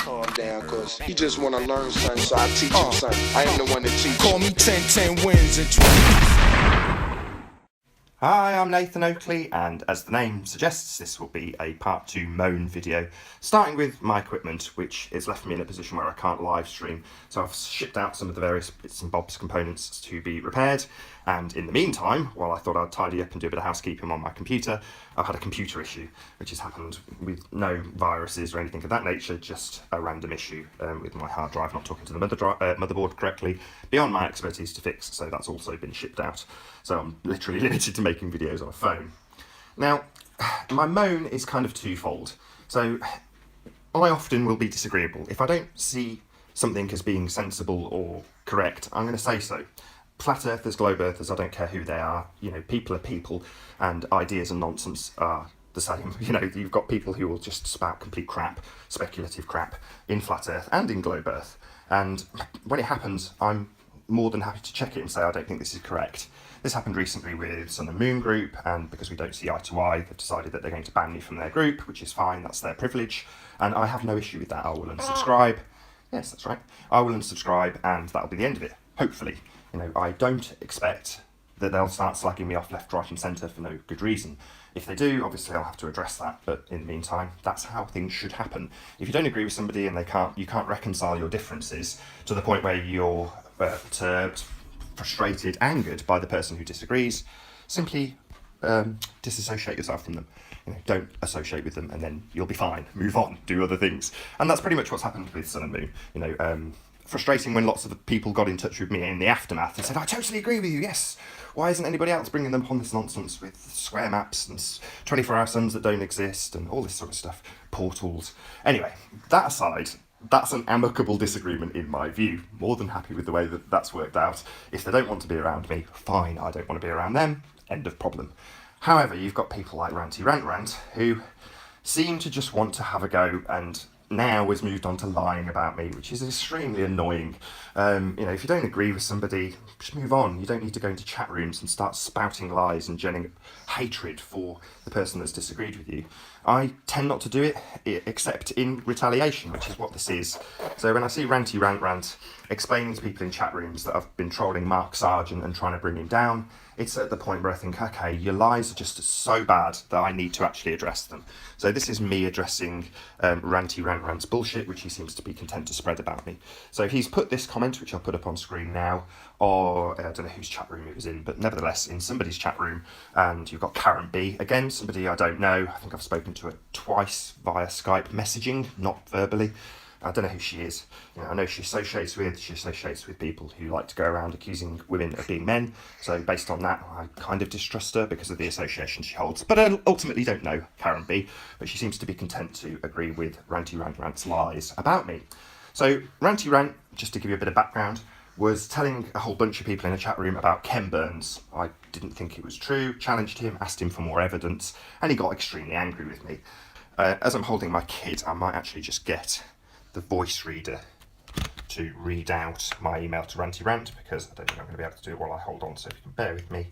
calm down, cause he just wanna learn something, so I teach him something. I am the one that teach. Call me 10 wins and 20. Hi, I'm Nathan Oakley, and as the name suggests, this will be a part 2 moan video, starting with my equipment, which has left me in a position where I can't live stream. So I've shipped out some of the various bits and bobs components to be repaired, and in the meantime, while I thought I'd tidy up and do a bit of housekeeping on my computer, I've had a computer issue, which has happened with no viruses or anything of that nature, just a random issue with my hard drive not talking to the motherboard correctly, beyond my expertise to fix, so that's also been shipped out. So I'm literally limited to making videos on a phone. Now, my moan is kind of twofold. So I often will be disagreeable. If I don't see something as being sensible or correct, I'm going to say so. Flat earthers, globe earthers, I don't care who they are. You know, people are people, and ideas and nonsense are the same. You know, you've got people who will just spout complete crap, speculative crap, in flat earth and in globe earth. And when it happens, I'm more than happy to check it and say, I don't think this is correct. This happened recently with Sun and Moon Group, and because we don't see eye to eye, they've decided that they're going to ban me from their group, which is fine, that's their privilege, and I have no issue with that. I will unsubscribe. Yes, that's right. I will unsubscribe, and that'll be the end of it, hopefully. You know, I don't expect that they'll start slagging me off left, right and centre for no good reason. If they do, obviously I'll have to address that, but in the meantime, that's how things should happen. If you don't agree with somebody and you can't reconcile your differences to the point where you're perturbed, frustrated, angered by the person who disagrees, simply disassociate yourself from them. You know, don't associate with them, and then you'll be fine. Move on, do other things. And that's pretty much what's happened with Sun and Moon. You know, frustrating when lots of people got in touch with me in the aftermath and said, I totally agree with you, yes. Why isn't anybody else bringing them on this nonsense with square maps and 24-hour suns that don't exist and all this sort of stuff, portals. Anyway, that aside, that's an amicable disagreement in my view. More than happy with the way that that's worked out. If they don't want to be around me, fine, I don't want to be around them, end of problem. However, you've got people like Ranty Rant Rant who seem to just want to have a go, and now has moved on to lying about me, which is extremely annoying. You know, if you don't agree with somebody, just move on. You don't need to go into chat rooms and start spouting lies and generating hatred for the person that's disagreed with you. I tend not to do it, except in retaliation, which is what this is. So when I see Ranty Rant Rant explaining to people in chat rooms that I've been trolling Mark Sargent and trying to bring him down, it's at the point where I think, okay, your lies are just so bad that I need to actually address them. So this is me addressing Ranty Rant Rant's bullshit, which he seems to be content to spread about me. So he's put this comment, which I'll put up on screen now, or I don't know whose chat room it was in, but nevertheless, in somebody's chat room, and you've got Karen B, again, somebody I don't know. I think I've spoken to her twice via Skype messaging, not verbally. I don't know who she is. You know, I know she associates with people who like to go around accusing women of being men. So based on that, I kind of distrust her because of the association she holds. But I ultimately don't know Karen B, but she seems to be content to agree with Ranty Rant Rant's lies about me. So Ranty Rant, just to give you a bit of background, was telling a whole bunch of people in a chat room about Ken Burns. I didn't think it was true, challenged him, asked him for more evidence, and he got extremely angry with me. As I'm holding my kit, I might actually just get the voice reader to read out my email to Ranty Rant, because I don't think I'm going to be able to do it while I hold on, so if you can bear with me.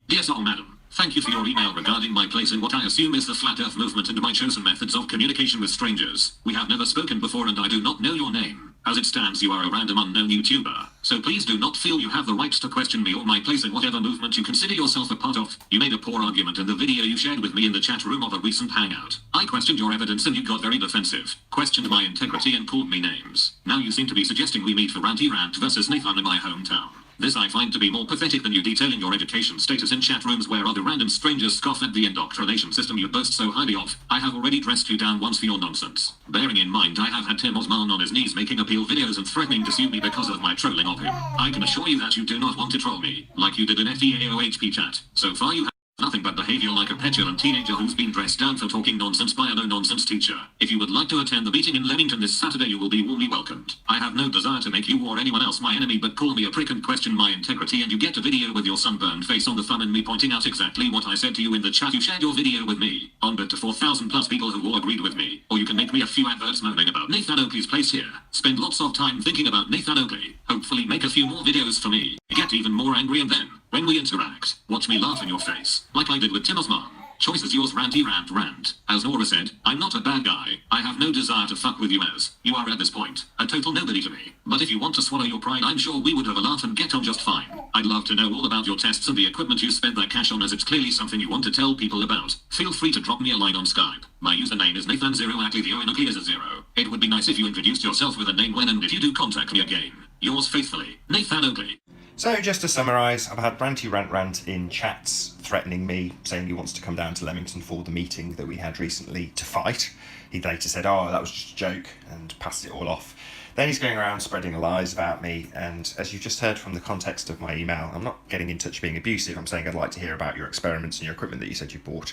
Dear Sir Madam, thank you for your email regarding my place in what I assume is the Flat Earth movement and my chosen methods of communication with strangers. We have never spoken before and I do not know your name. As it stands, you are a random unknown YouTuber, so please do not feel you have the right to question me or my place in whatever movement you consider yourself a part of. You made a poor argument in the video you shared with me in the chat room of a recent hangout. I questioned your evidence and you got very defensive, questioned my integrity and called me names. Now you seem to be suggesting we meet for Ranty Rant versus Nathan in my hometown. This I find to be more pathetic than you detailing your education status in chat rooms where other random strangers scoff at the indoctrination system you boast so highly of. I have already dressed you down once for your nonsense. Bearing in mind I have had Tim Osman on his knees making appeal videos and threatening to sue me because of my trolling of him. I can assure you that you do not want to troll me, like you did in FEAOHP chat. So far you have nothing but behavior like a petulant teenager who's been dressed down for talking nonsense by a no-nonsense teacher. If you would like to attend the meeting in Leamington this Saturday, you will be warmly welcomed. I have no desire to make you or anyone else my enemy, but call me a prick and question my integrity and you get a video with your sunburned face on the thumb and me pointing out exactly what I said to you in the chat. You shared your video with me, on but to 4,000 plus people who all agreed with me. Or you can make me a few adverts moaning about Nathan Oakley's place here. Spend lots of time thinking about Nathan Oakley. Hopefully make a few more videos for me. Get even more angry and then, when we interact, watch me laugh in your face, like I did with Tim Osman. Choice is yours, Ranty Rant Rant. As Nora said, I'm not a bad guy. I have no desire to fuck with you as you are at this point a total nobody to me. But if you want to swallow your pride, I'm sure we would have a laugh and get on just fine. I'd love to know all about your tests and the equipment you spent that cash on, as it's clearly something you want to tell people about. Feel free to drop me a line on Skype. My username is Nathan0 Oakley, the O in Oakley is a 0. It would be nice if you introduced yourself with a name when and if you do contact me again. Yours faithfully, Nathan Oakley. So just to summarise, I've had Ranty Rant Rant in chats threatening me, saying he wants to come down to Leamington for the meeting that we had recently to fight. He later said, oh, that was just a joke, and passed it all off. Then he's going around spreading lies about me, and as you've just heard from the context of my email, I'm not getting in touch being abusive. I'm saying I'd like to hear about your experiments and your equipment that you said you bought,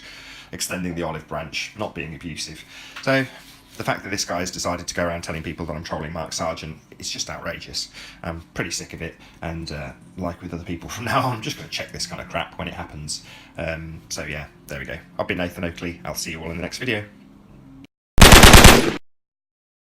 extending the olive branch, not being abusive. So the fact that this guy has decided to go around telling people that I'm trolling Mark Sargent is just outrageous. I'm pretty sick of it, and like with other people from now on, I'm just going to check this kind of crap when it happens. So yeah, there we go. I've been Nathan Oakley. I'll see you all in the next video.